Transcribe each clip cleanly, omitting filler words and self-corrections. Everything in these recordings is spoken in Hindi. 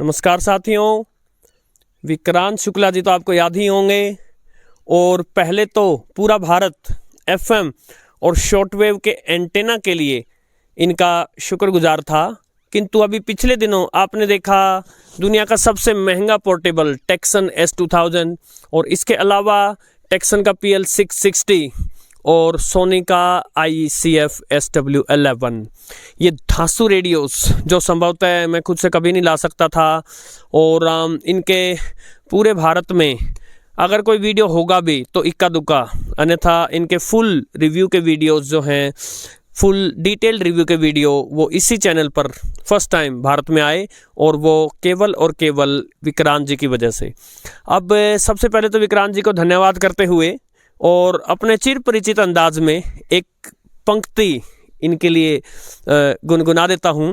नमस्कार साथियों, विक्रांत शुक्ला जी तो आपको याद ही होंगे। और पहले तो पूरा भारत एफएम और शॉर्टवेव के एंटेना के लिए इनका शुक्रगुजार था, किंतु अभी पिछले दिनों आपने देखा दुनिया का सबसे महंगा पोर्टेबल टेक्सन S2000 और इसके अलावा टेक्सन का PL660 और सोनी का ICF SW11, ये धांसू रेडियोस जो संभवतः मैं खुद से कभी नहीं ला सकता था। और इनके पूरे भारत में अगर कोई वीडियो होगा भी तो इक्का दुक्का, अन्यथा इनके फुल रिव्यू के वीडियोस जो हैं, फुल डिटेल्ड रिव्यू के वीडियो, वो इसी चैनल पर फर्स्ट टाइम भारत में आए और वो केवल और केवल विक्रांत जी की वजह से। अब सबसे पहले तो विक्रांत जी को धन्यवाद करते हुए और अपने चिर परिचित अंदाज में एक पंक्ति इनके लिए गुनगुना देता हूँ।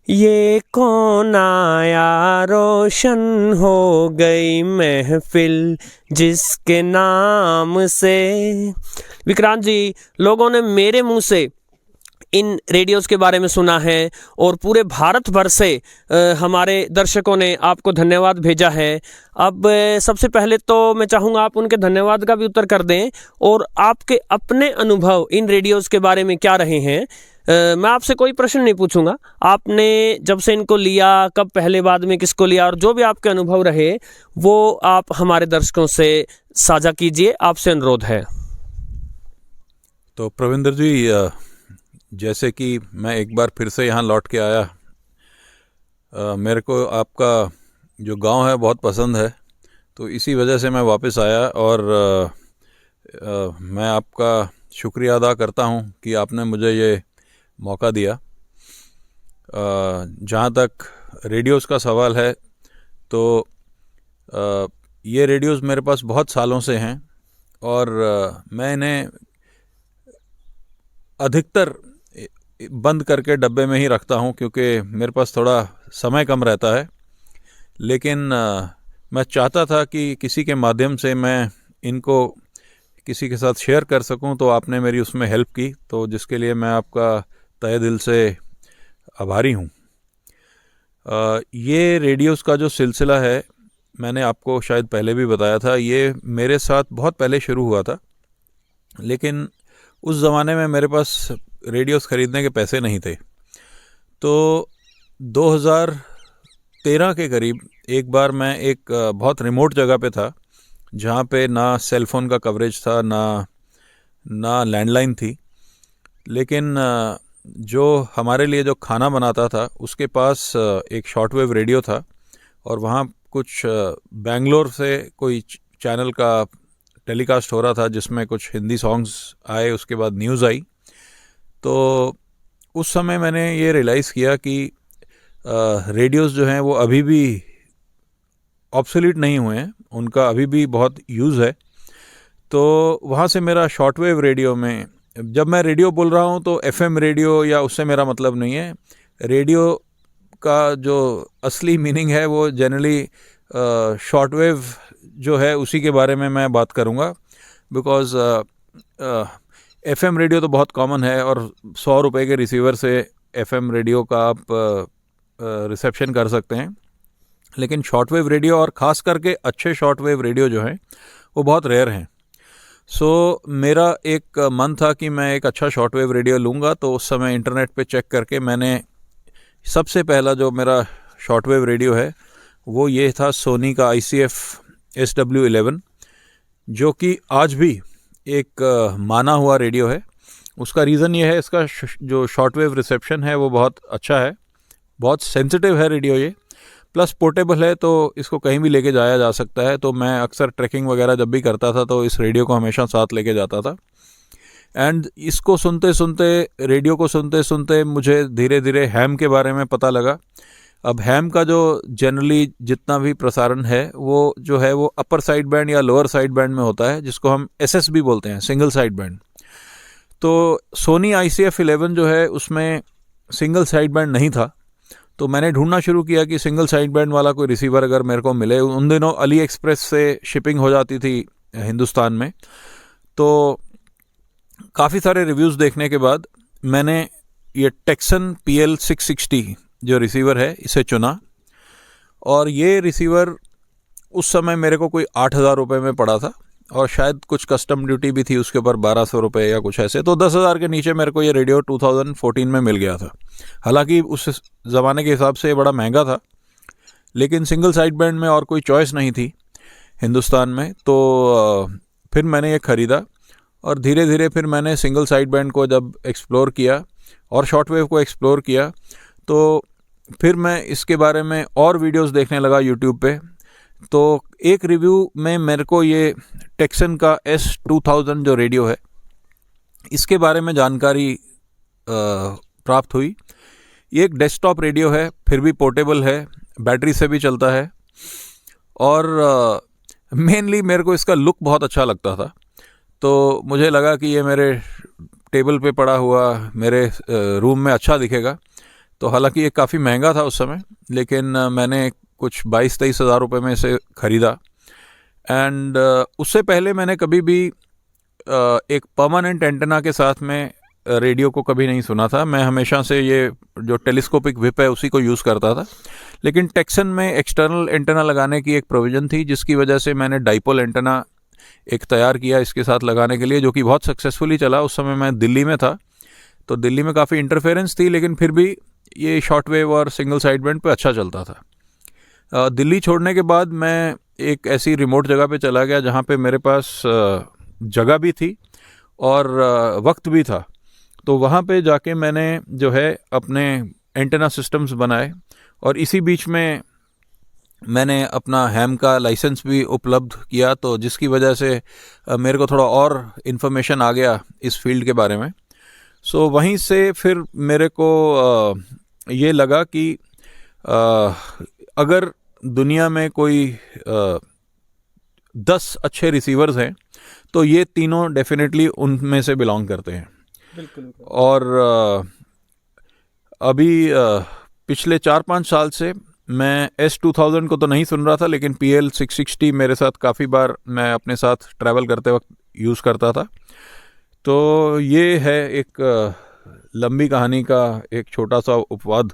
ये कौन आया, रोशन हो गई महफिल जिसके नाम से। विक्रांत जी, लोगों ने मेरे मुंह से इन रेडियोज़ के बारे में सुना है और पूरे भारत भर से हमारे दर्शकों ने आपको धन्यवाद भेजा है। अब सबसे पहले तो मैं चाहूँगा आप उनके धन्यवाद का भी उत्तर कर दें और आपके अपने अनुभव इन रेडियोज़ के बारे में क्या रहे हैं। मैं आपसे कोई प्रश्न नहीं पूछूंगा, आपने जब से इनको लिया, कब पहले, बाद में किसको लिया, और जो भी आपके अनुभव रहे वो आप हमारे दर्शकों से साझा कीजिए, आपसे अनुरोध है। तो प्रविंदर जी, जैसे कि मैं एक बार फिर से यहाँ लौट के आया, मेरे को आपका जो गांव है बहुत पसंद है, तो इसी वजह से मैं वापस आया और मैं आपका शुक्रिया अदा करता हूँ कि आपने मुझे ये मौका दिया। जहाँ तक रेडियोज़ का सवाल है तो ये रेडियोज़ मेरे पास बहुत सालों से हैं और मैं इन्हें अधिकतर बंद करके डब्बे में ही रखता हूँ क्योंकि मेरे पास थोड़ा समय कम रहता है। लेकिन मैं चाहता था कि किसी के माध्यम से मैं इनको किसी के साथ शेयर कर सकूं, तो आपने मेरी उसमें हेल्प की, तो जिसके लिए मैं आपका तहे दिल से आभारी हूँ। ये रेडियोज़ का जो सिलसिला है, मैंने आपको शायद पहले भी बताया था, ये मेरे साथ बहुत पहले शुरू हुआ था, लेकिन उस ज़माने में मेरे पास रेडियोज़ ख़रीदने के पैसे नहीं थे। तो 2013 के करीब एक बार मैं एक बहुत रिमोट जगह पे था जहाँ पे ना सेल फ़ोन का कवरेज था, ना लैंडलाइन थी, लेकिन जो हमारे लिए जो खाना बनाता था उसके पास एक शॉर्टवेव रेडियो था और वहाँ कुछ बेंगलोर से कोई चैनल का टेलीकास्ट हो रहा था जिसमें कुछ हिंदी सॉन्ग्स आए, उसके बाद न्यूज़ आई। तो उस समय मैंने ये रियलाइज़ किया कि रेडियोज़ जो हैं वो अभी भी ऑब्सोलीट नहीं हुए हैं, उनका अभी भी बहुत यूज़ है। तो वहाँ से मेरा शॉर्टवेव रेडियो में, जब मैं रेडियो बोल रहा हूँ तो FM रेडियो या उससे मेरा मतलब नहीं है। रेडियो का जो असली मीनिंग है वो जनरली शॉर्टवेव जो है उसी के बारे में मैं बात करूँगा, बिकॉज़ FM रेडियो तो बहुत कॉमन है और 100 रुपये के रिसीवर से FM रेडियो का आप रिसेप्शन कर सकते हैं, लेकिन शॉर्टवेव रेडियो और ख़ास करके अच्छे शॉर्टवेव रेडियो जो हैं वो बहुत रेयर हैं। सो मेरा एक मन था कि मैं एक अच्छा शॉर्टवेव रेडियो लूँगा, तो उस समय इंटरनेट पे चेक करके मैंने सबसे पहला जो मेरा शॉर्टवेव रेडियो है वो ये था सोनी का ICF SW11, जो कि आज भी एक माना हुआ रेडियो है। उसका रीज़न ये है, इसका जो शॉर्टवेव रिसेप्शन है वो बहुत अच्छा है, बहुत सेंसिटिव है रेडियो ये, प्लस पोर्टेबल है, तो इसको कहीं भी लेके जाया जा सकता है। तो मैं अक्सर ट्रैकिंग वगैरह जब भी करता था तो इस रेडियो को हमेशा साथ लेके जाता था। एंड इसको सुनते सुनते, रेडियो को सुनते सुनते मुझे धीरे धीरे हैम के बारे में पता लगा। अब हैम का जो जनरली जितना भी प्रसारण है वो जो है वो अपर साइड बैंड या लोअर साइड बैंड में होता है, जिसको हम SSB बोलते हैं, सिंगल साइड बैंड। तो सोनी ICF 11 जो है उसमें सिंगल साइड बैंड नहीं था, तो मैंने ढूंढना शुरू किया कि सिंगल साइड बैंड वाला कोई रिसीवर अगर मेरे को मिले। उन दिनों अली एक्सप्रेस से शिपिंग हो जाती थी हिंदुस्तान में, तो काफ़ी सारे रिव्यूज़ देखने के बाद मैंने ये टेक्सन PL660 जो रिसीवर है इसे चुना और ये रिसीवर उस समय मेरे को कोई 8,000 रुपये में पड़ा था, और शायद कुछ कस्टम ड्यूटी भी थी उसके ऊपर 1,200 रुपये या कुछ ऐसे। तो 10,000 के नीचे मेरे को ये रेडियो 2014 में मिल गया था। हालांकि उस ज़माने के हिसाब से ये बड़ा महंगा था, लेकिन सिंगल साइड बैंड में और कोई चॉइस नहीं थी हिंदुस्तान में। तो फिर मैंने ये ख़रीदा, और धीरे धीरे फिर मैंने सिंगल साइड बैंड को जब एक्सप्लोर किया और शॉर्टवेव को एक्सप्लोर किया, तो फिर मैं इसके बारे में और वीडियोस देखने लगा यूट्यूब पे। तो एक रिव्यू में मेरे को ये टेक्सन का S2000 जो रेडियो है, इसके बारे में जानकारी प्राप्त हुई। ये एक डेस्कटॉप रेडियो है, फिर भी पोर्टेबल है, बैटरी से भी चलता है, और मेनली मेरे को इसका लुक बहुत अच्छा लगता था। तो मुझे लगा कि ये मेरे टेबल पे पड़ा हुआ मेरे रूम में अच्छा दिखेगा। तो हालांकि ये काफ़ी महंगा था उस समय, लेकिन मैंने कुछ 22-23 हज़ार रुपये में इसे ख़रीदा। एंड उससे पहले मैंने कभी भी एक परमानेंट एंटेना के साथ में रेडियो को कभी नहीं सुना था। मैं हमेशा से ये जो टेलीस्कोपिक विप है उसी को यूज़ करता था। लेकिन टेक्सन में एक्सटर्नल एंटेना लगाने की एक प्रोविज़न थी, जिसकी वजह से मैंने डाइपोल एंटेना एक तैयार किया इसके साथ लगाने के लिए, जो कि बहुत सक्सेसफुली चला। उस समय मैं दिल्ली में था, तो दिल्ली में काफ़ी इंटरफेरेंस थी, लेकिन फिर भी ये शॉर्ट वेव और सिंगल साइड बैंड पे अच्छा चलता था। दिल्ली छोड़ने के बाद मैं एक ऐसी रिमोट जगह पे चला गया जहाँ पे मेरे पास जगह भी थी और वक्त भी था। तो वहाँ पे जाके मैंने जो है अपने एंटेना सिस्टम्स बनाए, और इसी बीच में मैंने अपना हैम का लाइसेंस भी उपलब्ध किया, तो जिसकी वजह से मेरे को थोड़ा और इन्फॉर्मेशन आ गया इस फील्ड के बारे में। सो वहीं से फिर मेरे को ये लगा कि अगर दुनिया में कोई 10 अच्छे रिसीवर्स हैं, तो ये तीनों डेफिनेटली उनमें से बिलोंग करते हैं। बिल्कुल। और अभी पिछले 4-5 साल से मैं S2000 को तो नहीं सुन रहा था, लेकिन PL660 मेरे साथ काफ़ी बार मैं अपने साथ ट्रैवल करते वक्त यूज़ करता था। तो ये है एक लंबी कहानी का एक छोटा सा उपवाद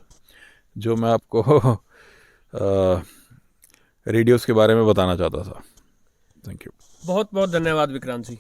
जो मैं आपको रेडियोस के बारे में बताना चाहता था। Thank you. बहुत बहुत धन्यवाद विक्रांत जी।